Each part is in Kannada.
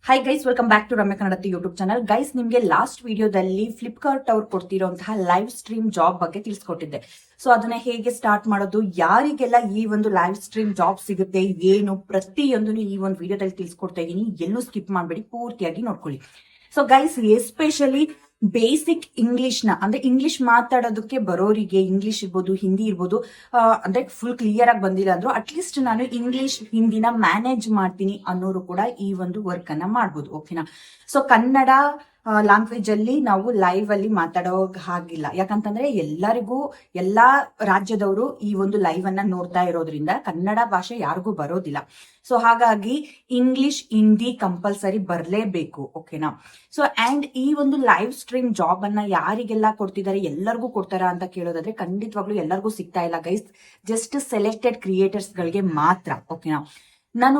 Hi guys, welcome back to Ramya Kannadathi YouTube channel. Guys, ನಿಮಗೆ ಲಾಸ್ಟ್ ವಿಡಿಯೋದಲ್ಲಿ ಫ್ಲಿಪ್ಕಾರ್ಟ್ ಅವ್ರು ಕೊಡ್ತಿರೋಂತಹ ಲೈವ್ ಸ್ಟ್ರೀಮ್ ಜಾಬ್ ಬಗ್ಗೆ ತಿಳಿಸ್ಕೊಟ್ಟಿದ್ದೆ. ಸೊ ಅದನ್ನ ಹೇಗೆ ಸ್ಟಾರ್ಟ್ ಮಾಡೋದು, ಯಾರಿಗೆಲ್ಲ ಈ ಒಂದು ಲೈವ್ ಸ್ಟ್ರೀಮ್ ಜಾಬ್ ಸಿಗುತ್ತೆ, ಏನು ಪ್ರತಿಯೊಂದು ಈ ಒಂದು ವಿಡಿಯೋದಲ್ಲಿ ತಿಳಿಸ್ಕೊಡ್ತಾ ಇದೀನಿ. ಎಲ್ಲೂ ಸ್ಕಿಪ್ ಮಾಡಬೇಡಿ, ಪೂರ್ತಿಯಾಗಿ ನೋಡ್ಕೊಳ್ಳಿ. So guys, especially basic English ನ ಅಂದ್ರೆ ಇಂಗ್ಲಿಷ್ ಮಾತಾಡೋದಕ್ಕೆ ಬರೋರಿಗೆ, ಇಂಗ್ಲಿಷ್ ಇರ್ಬೋದು, ಹಿಂದಿ ಇರ್ಬೋದು, ಅಂದ್ರೆ ಫುಲ್ ಕ್ಲಿಯರ್ ಆಗಿ ಬಂದಿಲ್ಲ ಅಂದ್ರು ಅಟ್ಲೀಸ್ಟ್ ನಾನು ಇಂಗ್ಲಿಷ್ ಹಿಂದಿನ ಮ್ಯಾನೇಜ್ ಮಾಡ್ತೀನಿ ಅನ್ನೋರು ಕೂಡ ಈ ಒಂದು ವರ್ಕ್ ಅನ್ನ ಮಾಡ್ಬೋದು. ಓಕೆನಾ? ಸೊ ಕನ್ನಡ ಲ್ಯಾಂಗ್ವೇಜ್ ಅಲ್ಲಿ ನಾವು ಲೈವ್ ಅಲ್ಲಿ ಮಾತಾಡೋ ಹಾಗಿಲ್ಲ. ಯಾಕಂತಂದ್ರೆ ಎಲ್ಲರಿಗೂ, ಎಲ್ಲಾ ರಾಜ್ಯದವರು ಈ ಒಂದು ಲೈವ್ ಅನ್ನ ನೋಡ್ತಾ ಇರೋದ್ರಿಂದ ಕನ್ನಡ ಭಾಷೆ ಯಾರಿಗೂ ಬರೋದಿಲ್ಲ. ಸೊ ಹಾಗಾಗಿ ಇಂಗ್ಲಿಷ್, ಹಿಂದಿ ಕಂಪಲ್ಸರಿ ಬರಲೇಬೇಕು. ಓಕೆನಾ? ಸೊ ಅಂಡ್ ಈ ಒಂದು ಲೈವ್ ಸ್ಟ್ರೀಮ್ ಜಾಬ್ ಅನ್ನ ಯಾರಿಗೆಲ್ಲ ಕೊಡ್ತಿದ್ದಾರೆ, ಎಲ್ಲರಿಗೂ ಕೊಡ್ತಾರ ಅಂತ ಕೇಳೋದಾದ್ರೆ ಖಂಡಿತವಾಗ್ಲೂ ಎಲ್ಲರಿಗೂ ಸಿಗ್ತಾ ಇಲ್ಲ ಗೈಸ್. ಜಸ್ಟ್ ಸೆಲೆಕ್ಟೆಡ್ ಕ್ರಿಯೇಟರ್ಸ್ ಗಳಿಗೆ ಮಾತ್ರ. ಓಕೆನಾ? ನಾನು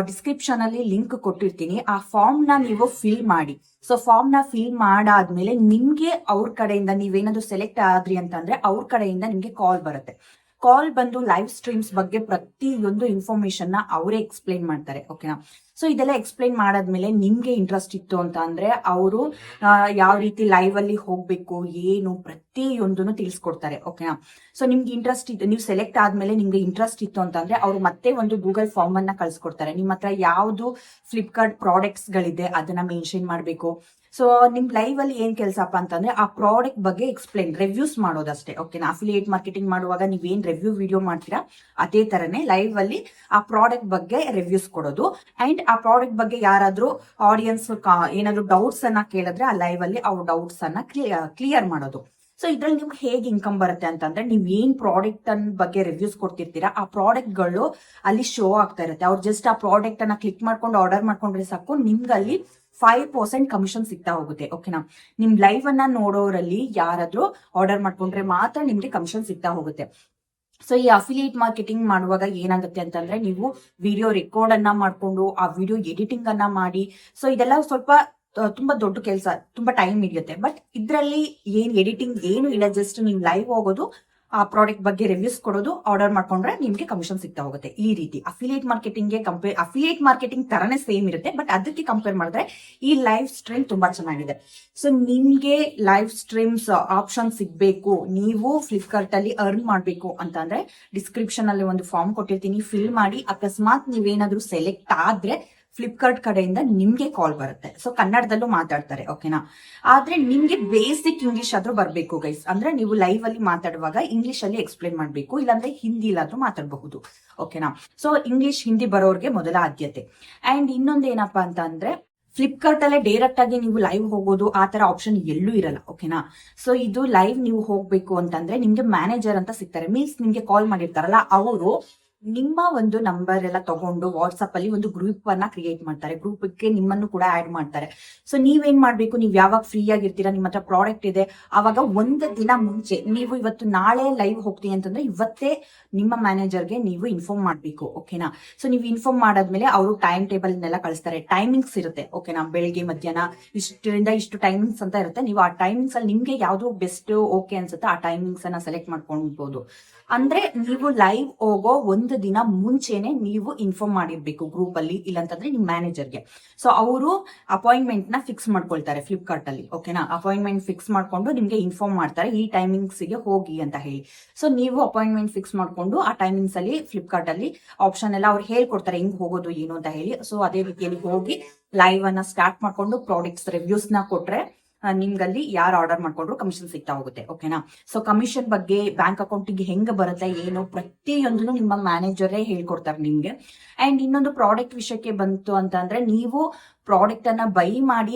ಡಿಸ್ಕ್ರಿಪ್ಷನ್ ಅಲ್ಲಿ ಲಿಂಕ್ ಕೊಟ್ಟಿರ್ತೀನಿ. ಆ ಫಾರ್ಮ್ ನ ನೀವು ಫಿಲ್ ಮಾಡಿ. ಸೊ ಫಾರ್ಮ್ ನ ಫಿಲ್ ಮಾಡಾದ್ಮೇಲೆ ನಿಮ್ಗೆ ಅವ್ರ ಕಡೆಯಿಂದ, ನೀವೇನಾದ್ರು ಸೆಲೆಕ್ಟ್ ಆದ್ರಿ ಅಂತಂದ್ರೆ ಅವ್ರ ಕಡೆಯಿಂದ ನಿಮ್ಗೆ ಕಾಲ್ ಬರುತ್ತೆ. ಕಾಲ್ ಬಂದು ಲೈವ್ ಸ್ಟ್ರೀಮ್ಸ್ ಬಗ್ಗೆ ಪ್ರತಿಯೊಂದು ಇನ್ಫಾರ್ಮೇಶನ್ ನ ಅವರೇ ಎಕ್ಸ್ಪ್ಲೈನ್ ಮಾಡ್ತಾರೆ. ಓಕೆನಾ? ಸೊ ಇದೆಲ್ಲ ಎಕ್ಸ್ಪ್ಲೈನ್ ಮಾಡಾದ್ಮೇಲೆ ನಿಮ್ಗೆ ಇಂಟ್ರೆಸ್ಟ್ ಇತ್ತು ಅಂತ ಅಂದ್ರೆ ಅವರು ಯಾವ ರೀತಿ ಲೈವ್ ಅಲ್ಲಿ ಹೋಗ್ಬೇಕು, ಏನು ಪ್ರತಿಯೊಂದನ್ನು ತಿಳಿಸ್ಕೊಡ್ತಾರೆ. ಓಕೆನಾ? ಸೊ ನಿಮ್ಗೆ ಇಂಟ್ರೆಸ್ಟ್ ಇತ್ತು, ನೀವು ಸೆಲೆಕ್ಟ್ ಆದ್ಮೇಲೆ ನಿಮ್ಗೆ ಇಂಟ್ರೆಸ್ಟ್ ಇತ್ತು ಅಂತಂದ್ರೆ ಅವ್ರು ಮತ್ತೆ ಒಂದು ಗೂಗಲ್ ಫಾರ್ಮ್ ಅನ್ನ ಕಳ್ಸಿಕೊಡ್ತಾರೆ. ನಿಮ್ಮ ಹತ್ರ ಯಾವ್ದು ಫ್ಲಿಪ್ಕಾರ್ಟ್ ಪ್ರಾಡಕ್ಟ್ಸ್ ಗಳಿದೆ ಅದನ್ನ ಮೆನ್ಷನ್ ಮಾಡ್ಬೇಕು. ಸೊ ನಿಮ್ ಲೈವ್ ಅಲ್ಲಿ ಏನ್ ಕೆಲ್ಸಪ್ಪ ಅಂತಂದ್ರೆ ಆ ಪ್ರಾಡಕ್ಟ್ ಬಗ್ಗೆ ಎಕ್ಸ್ಪ್ಲೈನ್, ರಿವ್ಯೂಸ್ ಮಾಡೋದಷ್ಟೇ. ಓಕೆನಾ? ಅಫಿಲಿಯೇಟ್ ಮಾರ್ಕೆಟಿಂಗ್ ಮಾಡುವಾಗ ನೀವೇನ್ ರಿವ್ಯೂ ವಿಡಿಯೋ ಮಾಡ್ತೀರಾ ಅದೇ ತರನೇ ಲೈವ್ ಅಲ್ಲಿ ಆ ಪ್ರಾಡಕ್ಟ್ ಬಗ್ಗೆ ರಿವ್ಯೂಸ್ ಕೊಡೋದು. ಅಂಡ್ ಆ ಪ್ರಾಡಕ್ಟ್ ಬಗ್ಗೆ ಯಾರಾದ್ರೂ ಆಡಿಯನ್ಸ್ ಏನಾದ್ರು ಡೌಟ್ಸ್ ಅನ್ನ ಕೇಳಿದ್ರೆ ಆ ಲೈವ್ ಅಲ್ಲಿ ಅವ್ರ ಡೌಟ್ಸ್ ಅನ್ನ ಕ್ಲಿಯರ್ ಮಾಡೋದು. ಸೊ ಇದ್ರಲ್ಲಿ ನಿಮ್ಗೆ ಹೇಗೆ ಇನ್ಕಮ್ ಬರುತ್ತೆ ಅಂತಂದ್ರೆ, ನೀವ್ ಏನ್ ಪ್ರಾಡಕ್ಟ್ ಅನ್ನ ಬಗ್ಗೆ ರಿವ್ಯೂಸ್ ಕೊಡ್ತಿರ್ತೀರಾ ಆ ಪ್ರಾಡಕ್ಟ್ ಗಳು ಅಲ್ಲಿ ಶೋ ಆಗ್ತಾ ಇರುತ್ತೆ. ಅವ್ರು ಜಸ್ಟ್ ಆ ಪ್ರಾಡಕ್ಟ್ ಅನ್ನ ಕ್ಲಿಕ್ ಮಾಡ್ಕೊಂಡು ಆರ್ಡರ್ ಮಾಡ್ಕೊಂಡ್ರೆ ಸಾಕು, ನಿಮ್ಗೆ ಅಲ್ಲಿ 5% ಕಮಿಷನ್ ಸಿಗ್ತಾ ಹೋಗುತ್ತೆ. ಓಕೆನಾ? ನಿಮ್ ಲೈವ್ ಅನ್ನ ನೋಡೋರಲ್ಲಿ ಯಾರಾದ್ರೂ ಆರ್ಡರ್ ಮಾಡ್ಕೊಂಡ್ರೆ ಮಾತ್ರ ನಿಮ್ಗೆ ಕಮಿಷನ್ ಸಿಗ್ತಾ ಹೋಗುತ್ತೆ. ಸೊ ಈ ಅಫಿಲಿಯೇಟ್ ಮಾರ್ಕೆಟಿಂಗ್ ಮಾಡುವಾಗ ಏನಾಗುತ್ತೆ ಅಂತಂದ್ರೆ, ನೀವು ವಿಡಿಯೋ ರೆಕಾರ್ಡ್ ಅನ್ನ ಮಾಡ್ಕೊಂಡು ಆ ವಿಡಿಯೋ ಎಡಿಟಿಂಗ್ ಅನ್ನ ಮಾಡಿ, ಸೊ ಇದೆಲ್ಲ ಸ್ವಲ್ಪ ತುಂಬಾ ದೊಡ್ಡ ಕೆಲಸ, ತುಂಬಾ ಟೈಮ್ ಹಿಡಿಯುತ್ತೆ. ಬಟ್ ಇದ್ರಲ್ಲಿ ಏನ್ ಎಡಿಟಿಂಗ್ ಏನು ಇಲ್ಲ, ಜಸ್ಟ್ ನೀವು ಲೈವ್ ಹೋಗೋದು, ಆ ಪ್ರಾಡಕ್ಟ್ ಬಗ್ಗೆ ರಿವ್ಯೂಸ್ ಕೊಡೋದು, ಆರ್ಡರ್ ಮಾಡ್ಕೊಂಡ್ರೆ ನಿಮ್ಗೆ ಕಮಿಷನ್ ಸಿಗ್ತಾ ಹೋಗುತ್ತೆ. ಈ ರೀತಿ ಅಫಿಲಿಯೇಟ್ ಮಾರ್ಕೆಟಿಂಗ್ ಅಫಿಲಿಯೇಟ್ ಮಾರ್ಕೆಟಿಂಗ್ ತರನೇ ಸೇಮ್ ಇರುತ್ತೆ. ಬಟ್ ಅದಕ್ಕೆ ಕಂಪೇರ್ ಮಾಡಿದ್ರೆ ಈ ಲೈವ್ ಸ್ಟ್ರೀಮ್ ತುಂಬಾ ಚೆನ್ನಾಗಿದೆ. ಸೊ ನಿಮ್ಗೆ ಲೈವ್ ಸ್ಟ್ರೀಮ್ಸ್ ಆಪ್ಷನ್ ಸಿಗ್ಬೇಕು, ನೀವು ಫ್ಲಿಪ್ಕಾರ್ಟ್ ಅಲ್ಲಿ ಅರ್ನ್ ಮಾಡ್ಬೇಕು ಅಂತಂದ್ರೆ ಡಿಸ್ಕ್ರಿಪ್ಷನ್ ಅಲ್ಲಿ ಒಂದು ಫಾರ್ಮ್ ಕೊಟ್ಟಿರ್ತೀನಿ, ಫಿಲ್ ಮಾಡಿ. ಅಕಸ್ಮಾತ್ ನೀವೇನಾದ್ರೂ ಸೆಲೆಕ್ಟ್ ಆದ್ರೆ ಫ್ಲಿಪ್ಕಾರ್ಟ್ ಕಡೆಯಿಂದ ನಿಮ್ಗೆ ಕಾಲ್ ಬರುತ್ತೆ. ಸೊ ಕನ್ನಡದಲ್ಲೂ ಮಾತಾಡ್ತಾರೆ. ಓಕೆನಾ? ಆದ್ರೆ ನಿಮ್ಗೆ ಬೇಸಿಕ್ ಇಂಗ್ಲಿಷ್ ಆದ್ರೂ ಬರ್ಬೇಕು ಗೈಸ್. ಅಂದ್ರೆ ನೀವು ಲೈವ್ ಅಲ್ಲಿ ಮಾತಾಡುವಾಗ ಇಂಗ್ಲಿಷ್ ಅಲ್ಲಿ ಎಕ್ಸ್ಪ್ಲೈನ್ ಮಾಡ್ಬೇಕು, ಇಲ್ಲಾಂದ್ರೆ ಹಿಂದಿಲಾದ್ರೂ ಮಾತಾಡಬಹುದು. ಓಕೆನಾ? ಸೊ ಇಂಗ್ಲಿಷ್, ಹಿಂದಿ ಬರೋರ್ಗೆ ಮೊದಲ ಆದ್ಯತೆ. ಅಂಡ್ ಇನ್ನೊಂದು ಏನಪ್ಪಾ ಅಂತ ಅಂದ್ರೆ, ಫ್ಲಿಪ್ಕಾರ್ಟ್ ಅಲ್ಲೇ ಡೈರೆಕ್ಟ್ ಆಗಿ ನೀವು ಲೈವ್ ಹೋಗೋದು ಆ ತರ ಆಪ್ಷನ್ ಎಲ್ಲೂ ಇರಲ್ಲ. ಓಕೆನಾ? ಸೊ ಇದು ಲೈವ್ ನೀವು ಹೋಗ್ಬೇಕು ಅಂತಂದ್ರೆ ನಿಮ್ಗೆ ಮ್ಯಾನೇಜರ್ ಅಂತ ಸಿಗ್ತಾರೆ. ಮೀನ್ಸ್ ನಿಮ್ಗೆ ಕಾಲ್ ಮಾಡಿರ್ತಾರಲ್ಲ, ಅವರು ನಿಮ್ಮ ಒಂದು ನಂಬರ್ ಎಲ್ಲ ತಗೊಂಡು ವಾಟ್ಸ್ಆಪ್ ಅಲ್ಲಿ ಒಂದು ಗ್ರೂಪ್ ಅನ್ನ ಕ್ರಿಯೇಟ್ ಮಾಡ್ತಾರೆ. ಗ್ರೂಪ್ಗೆ ನಿಮ್ಮನ್ನು ಕೂಡ ಆಡ್ ಮಾಡ್ತಾರೆ. ಸೊ ನೀವೇನ್ ಮಾಡ್ಬೇಕು, ನೀವ್ ಯಾವಾಗ ಫ್ರೀ ಆಗಿರ್ತೀರಾ, ನಿಮ್ಮ ಹತ್ರ ಪ್ರಾಡಕ್ಟ್ ಇದೆ, ಅವಾಗ ಒಂದು ದಿನ ಮುಂಚೆ, ನೀವು ಇವತ್ತು ನಾಳೆ ಲೈವ್ ಹೋಗ್ತೀನಿ ಅಂತಂದ್ರೆ ಇವತ್ತೇ ನಿಮ್ಮ ಮ್ಯಾನೇಜರ್ಗೆ ನೀವು ಇನ್ಫಾರ್ಮ್ ಮಾಡ್ಬೇಕು. ಓಕೆನಾ? ಸೊ ನೀವು ಇನ್ಫಾರ್ಮ್ ಮಾಡಾದ್ಮೇಲೆ ಅವರು ಟೈಮ್ ಟೇಬಲ್ ನೆಲ್ಲ ಕಳಿಸ್ತಾರೆ. ಟೈಮಿಂಗ್ಸ್ ಇರುತ್ತೆ. ಓಕೆನಾ? ಬೆಳಿಗ್ಗೆ, ಮಧ್ಯಾಹ್ನ ಇಷ್ಟರಿಂದ ಇಷ್ಟು ಟೈಮಿಂಗ್ಸ್ ಅಂತ ಇರುತ್ತೆ. ನೀವು ಆ ಟೈಮಿಂಗ್ಸ್ ಅಲ್ಲಿ ನಿಮ್ಗೆ ಯಾವ್ದು ಬೆಸ್ಟ್ ಓಕೆ ಅನ್ಸುತ್ತೆ ಆ ಟೈಮಿಂಗ್ಸ್ ಅನ್ನ ಸೆಲೆಕ್ಟ್ ಮಾಡ್ಕೊಳ್ಬಹುದು. ಅಂದ್ರೆ ನೀವು ಲೈವ್ ಹೋಗೋ ಒಂದು ದಿನ ಮುಂಚೆನೆ ನೀವು ಇನ್ಫಾರ್ಮ್ ಮಾಡಿರ್ಬೇಕು ಗ್ರೂಪ್ ಅಲ್ಲಿ, ಇಲ್ಲಾಂತಂದ್ರೆ ನಿಮ್ ಮ್ಯಾನೇಜರ್ಗೆ. ಸೊ ಅವರು ಅಪಾಯಿಂಟ್ಮೆಂಟ್ ನ ಫಿಕ್ಸ್ ಮಾಡ್ಕೊಳ್ತಾರೆ ಫ್ಲಿಪ್ಕಾರ್ಟ್ ಅಲ್ಲಿ. ಓಕೆನಾ? ಅಪಾಯಿಂಟ್ಮೆಂಟ್ ಫಿಕ್ಸ್ ಮಾಡ್ಕೊಂಡು ನಿಮ್ಗೆ ಇನ್ಫಾರ್ಮ್ ಮಾಡ್ತಾರೆ ಈ ಟೈಮಿಂಗ್ಸ್ ಗೆ ಹೋಗಿ ಅಂತ ಹೇಳಿ. ಸೊ ನೀವು ಅಪಾಯಿಂಟ್ಮೆಂಟ್ ಫಿಕ್ಸ್ ಮಾಡ್ಕೊಂಡು ಆ ಟೈಮಿಂಗ್ಸ್ ಅಲ್ಲಿ ಫ್ಲಿಪ್ಕಾರ್ಟ್ ಅಲ್ಲಿ ಆಪ್ಷನ್ ಎಲ್ಲ ಅವ್ರು ಹೇಳ್ಕೊಡ್ತಾರೆ ಹೆಂಗ್ ಹೋಗೋದು ಏನು ಅಂತ ಹೇಳಿ. ಸೊ ಅದೇ ರೀತಿಯಲ್ಲಿ ಹೋಗಿ ಲೈವ್ ಅನ್ನ ಸ್ಟಾರ್ಟ್ ಮಾಡ್ಕೊಂಡು ಪ್ರಾಡಕ್ಟ್ಸ್ ರಿವ್ಯೂಸ್ ನ ಕೊಟ್ರೆ ನಿಮ್ಗಲ್ಲಿ ಯಾರು ಆರ್ಡರ್ ಮಾಡ್ಕೊಂಡ್ರು ಕಮಿಷನ್ ಸಿಗ್ತಾ ಹೋಗುತ್ತೆ. ಓಕೆನಾ? ಸೊ ಕಮಿಷನ್ ಬಗ್ಗೆ, ಬ್ಯಾಂಕ್ ಅಕೌಂಟಿಗೆ ಹೆಂಗ್ ಬರುತ್ತೆ, ಏನು ಪ್ರತಿಯೊಂದನ್ನು ನಿಮ್ಮ ಮ್ಯಾನೇಜರೇ ಹೇಳ್ಕೊಡ್ತಾರೆ ನಿಮ್ಗೆ. ಅಂಡ್ ಇನ್ನೊಂದು ಪ್ರಾಡಕ್ಟ್ ವಿಷಯಕ್ಕೆ ಬಂತು ಅಂತ ಅಂದ್ರೆ, ನೀವು ಪ್ರಾಡಕ್ಟ್ ಅನ್ನ ಬೈ ಮಾಡಿ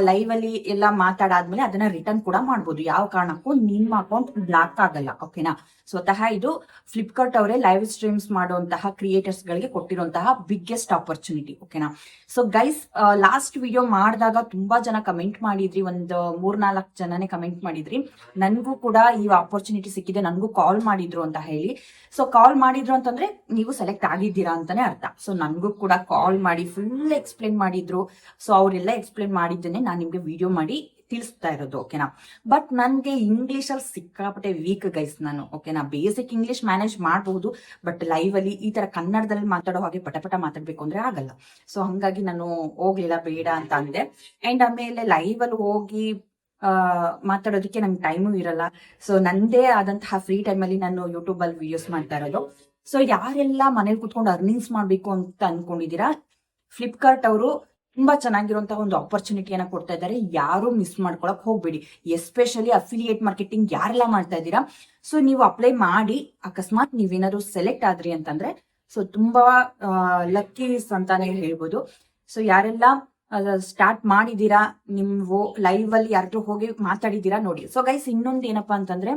ಲೈವ್ ಅಲ್ಲಿ ಎಲ್ಲ ಮಾತಾಡಾದ್ಮೇಲೆ ಅದನ್ನ ರಿಟರ್ನ್ ಕೂಡ ಮಾಡ್ಬೋದು. ಯಾವ ಕಾರಣಕ್ಕೂ ನಿಮ್ಮ ಅಕೌಂಟ್ ಬ್ಲಾಕ್ ಆಗಲ್ಲ. ಓಕೆನಾ? ಸ್ವತಃ ಇದು ಫ್ಲಿಪ್ಕಾರ್ಟ್ ಅವರೇ ಲೈವ್ ಸ್ಟ್ರೀಮ್ಸ್ ಮಾಡುವಂತಹ ಕ್ರಿಯೇಟರ್ಸ್ ಗಳಿಗೆ ಕೊಟ್ಟಿರುವಂತಹ ಬಿಗ್ಗೆಸ್ಟ್ ಆಪರ್ಚುನಿಟಿ. ಓಕೆನಾ? ಸೊ ಗೈಸ್, ಲಾಸ್ಟ್ ವಿಡಿಯೋ ಮಾಡಿದಾಗ ತುಂಬಾ ಜನ ಕಮೆಂಟ್ ಮಾಡಿದ್ರಿ, ಒಂದು 3-4 ಜನನೇ ಕಮೆಂಟ್ ಮಾಡಿದ್ರಿ, ನನ್ಗೂ ಕೂಡ ಈ ಆಪರ್ಚುನಿಟಿ ಸಿಕ್ಕಿದೆ, ನನ್ಗೂ ಕಾಲ್ ಮಾಡಿದ್ರು ಅಂತ ಹೇಳಿ. ಸೊ ಕಾಲ್ ಮಾಡಿದ್ರು ಅಂತಂದ್ರೆ ನೀವು ಸೆಲೆಕ್ಟ್ ಆಗಿದ್ದೀರಾ ಅಂತಾನೆ ಅರ್ಥ. ಸೊ ನನ್ಗೂ ಕೂಡ ಕಾಲ್ ಮಾಡಿ ಫುಲ್ ಎಕ್ಸ್ಪ್ಲೇನ್ ಮಾಡಿದ್ರು. ಸೊ ಅವರೆಲ್ಲ ಎಕ್ಸ್ಪ್ಲೇನ್ ಮಾಡಿದ್ದನ್ನೇ ನಾನು ನಿಮ್ಗೆ ವಿಡಿಯೋ ಮಾಡಿ ತಿಳಿಸ್ತಾ ಇರೋದು, ಓಕೆನಾ. ಬಟ್ ನನ್ಗೆ ಇಂಗ್ಲಿಷ್ ಅಲ್ಲಿ ಸಿಕ್ಕಾಪಟ್ಟೆ ವೀಕ್ ಗೈಸ್ ನಾನು, ಓಕೆನಾ. ಬೇಸಿಕ್ ಇಂಗ್ಲಿಷ್ ಮ್ಯಾನೇಜ್ ಮಾಡಬಹುದು, ಬಟ್ ಲೈವ್ ಅಲ್ಲಿ ಈ ತರ ಕನ್ನಡದಲ್ಲಿ ಮಾತಾಡೋ ಹಾಗೆ ಪಟ ಮಾತಾಡ್ಬೇಕು ಅಂದ್ರೆ ಆಗಲ್ಲ. ಸೊ ಹಂಗಾಗಿ ನಾನು ಹೋಗ್ಲಿಲ್ಲ, ಬೇಡ ಅಂತ ಅಂದೆ. ಅಂಡ್ ಆಮೇಲೆ ಲೈವ್ ಅಲ್ಲಿ ಹೋಗಿ ಮಾತಾಡೋದಕ್ಕೆ ನಂಗೆ ಟೈಮು ಇರಲ್ಲ. ಸೊ ನಂದೇ ಆದಂತಹ ಫ್ರೀ ಟೈಮ್ ಅಲ್ಲಿ ನಾನು ಯೂಟ್ಯೂಬ್ ಅಲ್ಲಿ ವಿಡಿಯೋಸ್ ಮಾಡ್ತಾ ಇರೋದು. ಸೊ ಯಾರೆಲ್ಲ ಮನೇಲಿ ಕುತ್ಕೊಂಡು ಅರ್ನಿಂಗ್ಸ್ ಮಾಡ್ಬೇಕು ಅಂತ ಅನ್ಕೊಂಡಿದೀರಾ, ಫ್ಲಿಪ್ಕಾರ್ಟ್ ಅವರು ತುಂಬಾ ಚೆನ್ನಾಗಿರುವಂತಹ ಒಂದು ಆಪರ್ಚುನಿಟಿಯನ್ನ ಕೊಡ್ತಾ ಇದ್ದಾರೆ. ಯಾರು ಮಿಸ್ ಮಾಡ್ಕೊಳಕ್ ಹೋಗ್ಬೇಡಿ. ಎಸ್ಪೆಷಲಿ ಅಫಿಲಿಯೇಟ್ ಮಾರ್ಕೆಟಿಂಗ್ ಯಾರೆಲ್ಲ ಮಾಡ್ತಾ ಇದ್ದೀರಾ, ಸೊ ನೀವು ಅಪ್ಲೈ ಮಾಡಿ. ಅಕಸ್ಮಾತ್ ನೀವೇನಾದ್ರು ಸೆಲೆಕ್ಟ್ ಆದ್ರಿ ಅಂತಂದ್ರೆ ಸೊ ತುಂಬಾ ಲಕ್ಕೀಸ್ ಅಂತಾನೆ ಹೇಳ್ಬೋದು. ಸೊ ಯಾರೆಲ್ಲ ಸ್ಟಾರ್ಟ್ ಮಾಡಿದೀರಾ, ನೀವು ಲೈವ್ ಅಲ್ಲಿ ಯಾರಾದ್ರೂ ಹೋಗಿ ಮಾತಾಡಿದೀರಾ ನೋಡಿ. ಸೊ ಗೈಸ್ ಇನ್ನೊಂದು ಏನಪ್ಪಾ ಅಂತಂದ್ರೆ,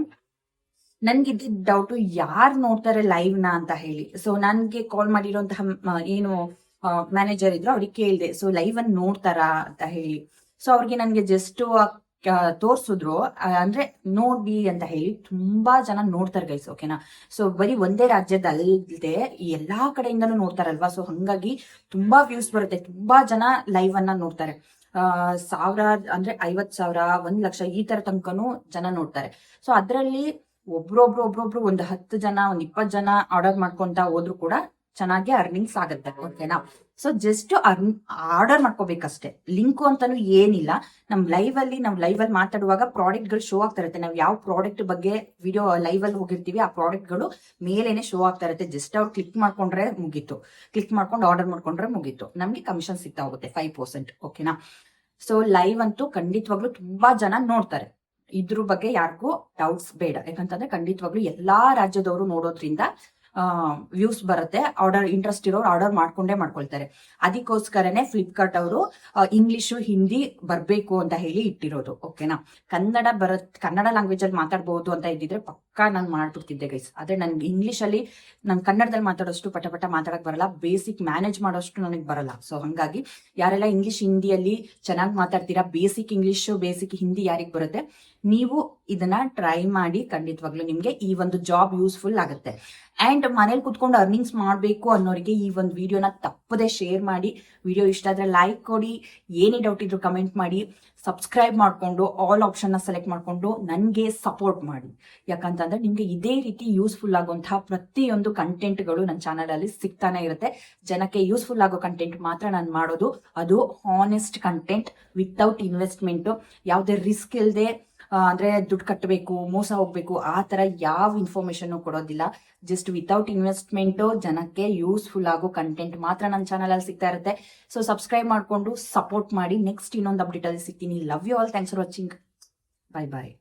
ನನ್ಗಿದ್ದ ಡೌಟ್ ಯಾರು ನೋಡ್ತಾರೆ ಲೈವ್ ನ ಅಂತ ಹೇಳಿ. ಸೊ ನನ್ಗೆ ಕಾಲ್ ಮಾಡಿರುವಂತಹ ಏನು ಮ್ಯಾನೇಜರ್ ಇದ್ರು, ಅವ್ರಿಗೆ ಕೇಳಿದೆ ಸೊ ಲೈವ್ ಅನ್ನು ನೋಡ್ತಾರಾ ಅಂತ ಹೇಳಿ. ಸೊ ಅವ್ರಿಗೆ ನನ್ಗೆ ಜಸ್ಟ್ ತೋರ್ಸಿದ್ರು, ಅಂದ್ರೆ ನೋಡಿ ಅಂತ ಹೇಳಿ. ತುಂಬಾ ಜನ ನೋಡ್ತಾರೆ ಗೈಸ್, ಓಕೆನಾ. ಸೊ ಬರೀ ಒಂದೇ ರಾಜ್ಯದಲ್ಲದೆ ಎಲ್ಲಾ ಕಡೆಯಿಂದನೂ ನೋಡ್ತಾರಲ್ವಾ. ಸೊ ಹಂಗಾಗಿ ತುಂಬಾ ವ್ಯೂಸ್ ಬರುತ್ತೆ, ತುಂಬಾ ಜನ ಲೈವ್ ಅನ್ನ ನೋಡ್ತಾರೆ. ಸಾವಿರ ಅಂದ್ರೆ 50,000, 1,00,000 ಈ ತರ ತನಕನೂ ಜನ ನೋಡ್ತಾರೆ. ಸೊ ಅದ್ರಲ್ಲಿ ಒಬ್ರೊಬ್ರು ಒಂದು 10 ಜನ, ಒಂದು 20 ಜನ ಆರ್ಡರ್ ಮಾಡ್ಕೊಂತ ಹೋದ್ರು ಕೂಡ ಚೆನ್ನಾಗಿ ಅರ್ನಿಂಗ್ಸ್ ಆಗುತ್ತೆ, ಓಕೆನಾ. ಸೊ ಜಸ್ಟ್ ಆರ್ಡರ್ ಮಾಡ್ಕೋಬೇಕಷ್ಟೇ. ಲಿಂಕು ಅಂತಾನು ಏನಿಲ್ಲ. ನಾವು ಲೈವ್ ಅಲ್ಲಿ ಮಾತಾಡುವಾಗ ಪ್ರಾಡಕ್ಟ್ ಗಳು ಶೋ ಆಗ್ತಾ ಇರುತ್ತೆ. ನಾವು ಯಾವ ಪ್ರಾಡಕ್ಟ್ ಬಗ್ಗೆ ವಿಡಿಯೋ ಲೈವ್ ಅಲ್ಲಿ ಹೋಗಿರ್ತೀವಿ, ಆ ಪ್ರಾಡಕ್ಟ್ ಗಳು ಮೇಲೇನೆ ಶೋ ಆಗ್ತಾ ಇರುತ್ತೆ. ಜಸ್ಟ್ ಅವ್ರು ಕ್ಲಿಕ್ ಮಾಡ್ಕೊಂಡ್ರೆ ಮುಗೀತು, ಕ್ಲಿಕ್ ಮಾಡ್ಕೊಂಡು ಆರ್ಡರ್ ಮಾಡ್ಕೊಂಡ್ರೆ ಮುಗೀತು. ನಮ್ಗೆ ಕಮಿಷನ್ ಸಿಗ್ತಾ ಹೋಗುತ್ತೆ 5%, ಓಕೆನಾ. ಸೊ ಲೈವ್ ಅಂತೂ ಖಂಡಿತವಾಗ್ಲೂ ತುಂಬಾ ಜನ ನೋಡ್ತಾರೆ. ಇದ್ರ ಬಗ್ಗೆ ಯಾರಿಗೂ ಡೌಟ್ಸ್ ಬೇಡ. ಯಾಕಂತಂದ್ರೆ ಖಂಡಿತವಾಗ್ಲೂ ಎಲ್ಲಾ ರಾಜ್ಯದವರು ನೋಡೋದ್ರಿಂದ ವ್ಯೂಸ್ ಬರುತ್ತೆ. ಇಂಟ್ರೆಸ್ಟ್ ಇರೋರು ಆರ್ಡರ್ ಮಾಡ್ಕೊಳ್ತಾರೆ. ಅದಕ್ಕೋಸ್ಕರನೇ ಫ್ಲಿಪ್ಕಾರ್ಟ್ ಅವರು ಇಂಗ್ಲಿಷು, ಹಿಂದಿ ಬರ್ಬೇಕು ಅಂತ ಹೇಳಿ ಇಟ್ಟಿರೋದು, ಓಕೆನಾ. ಕನ್ನಡ ಲ್ಯಾಂಗ್ವೇಜ್ ಅಲ್ಲಿ ಮಾತಾಡ್ಬಹುದು ಅಂತ ಇದ್ದಿದ್ರೆ ಪಕ್ಕಾ ನಾನು ಮಾಡ್ಬಿಡ್ತಿದ್ದೆ ಗೈಸ್. ಆದ್ರೆ ನನ್ಗೆ ಇಂಗ್ಲಿಷ್ ಅಲ್ಲಿ, ನನ್ ಕನ್ನಡದಲ್ಲಿ ಮಾತಾಡೋಷ್ಟು ಪಟ ಮಾತಾಡಕ್ ಬರಲ್ಲ, ಬೇಸಿಕ್ ಮ್ಯಾನೇಜ್ ಮಾಡೋಷ್ಟು ನನಗೆ ಬರಲ್ಲ. ಸೊ ಹಂಗಾಗಿ ಯಾರೆಲ್ಲ ಇಂಗ್ಲಿಷ್, ಹಿಂದಿಯಲ್ಲಿ ಚೆನ್ನಾಗಿ ಮಾತಾಡ್ತೀರಾ, ಬೇಸಿಕ್ ಇಂಗ್ಲಿಷ್, ಬೇಸಿಕ್ ಹಿಂದಿ ಯಾರಿಗ್ ಬರುತ್ತೆ, ನೀವು ಇದನ್ನ ಟ್ರೈ ಮಾಡಿ. ಖಂಡಿತವಾಗ್ಲೂ ನಿಮ್ಗೆ ಈ ಒಂದು ಜಾಬ್ ಯೂಸ್ಫುಲ್ ಆಗುತ್ತೆ. ಅಂಡ್ ಮನೇಲಿ ಕುತ್ಕೊಂಡು ಅರ್ನಿಂಗ್ಸ್ ಮಾಡಬೇಕು ಅನ್ನೋರಿಗೆ ಈ ಒಂದು ವಿಡಿಯೋನ ತಪ್ಪದೆ ಶೇರ್ ಮಾಡಿ. ವಿಡಿಯೋ ಇಷ್ಟ ಆದ್ರೆ ಲೈಕ್ ಕೊಡಿ, ಏನೇ ಡೌಟ್ ಇದ್ರು ಕಮೆಂಟ್ ಮಾಡಿ, ಸಬ್ಸ್ಕ್ರೈಬ್ ಮಾಡ್ಕೊಂಡು ಆಲ್ ಆಪ್ಷನ್ ನ ಸೆಲೆಕ್ಟ್ ಮಾಡ್ಕೊಂಡು ನನ್ಗೆ ಸಪೋರ್ಟ್ ಮಾಡಿ. ಯಾಕಂತಂದ್ರೆ ನಿಮ್ಗೆ ಇದೇ ರೀತಿ ಯೂಸ್ಫುಲ್ ಆಗುವಂತಹ ಪ್ರತಿಯೊಂದು ಕಂಟೆಂಟ್ಗಳು ನನ್ನ ಚಾನಲ್ ಅಲ್ಲಿ ಸಿಗ್ತಾನೆ ಇರುತ್ತೆ. ಜನಕ್ಕೆ ಯೂಸ್ಫುಲ್ ಆಗೋ ಕಂಟೆಂಟ್ ಮಾತ್ರ ನಾನು ಮಾಡೋದು. ಅದು ಹಾನೆಸ್ಟ್ ಕಂಟೆಂಟ್, ವಿತೌಟ್ ಇನ್ವೆಸ್ಟ್ಮೆಂಟ್, ಯಾವುದೇ ರಿಸ್ಕ್ ಇಲ್ಲದೆ, ಅಂದ್ರೆ ದುಡ್ಡು ಕಟ್ಟಬೇಕು, ಮೋಸ ಹೋಗ್ಬೇಕು, ಆ ತರ ಯಾವ ಇನ್ಫಾರ್ಮೇಶನ್ ಕೊಡೋದಿಲ್ಲ. ಜಸ್ಟ್ ವಿತೌಟ್ ಇನ್ವೆಸ್ಟ್ಮೆಂಟ್ ಜನಕ್ಕೆ ಯೂಸ್ಫುಲ್ ಆಗೋ ಕಂಟೆಂಟ್ ಮಾತ್ರ ನನ್ನ ಚಾನಲ್ ಅಲ್ಲಿ ಸಿಗ್ತಾ ಇರುತ್ತೆ. ಸೊ ಸಬ್ಸ್ಕ್ರೈಬ್ ಮಾಡ್ಕೊಂಡು ಸಪೋರ್ಟ್ ಮಾಡಿ. ನೆಕ್ಸ್ಟ್ ಇನ್ನೊಂದು ಅಪ್ಡೇಟ್ ಅಲ್ಲಿ ಸಿಗ್ತೀನಿ. Love you all, thanks for watching, bye bye.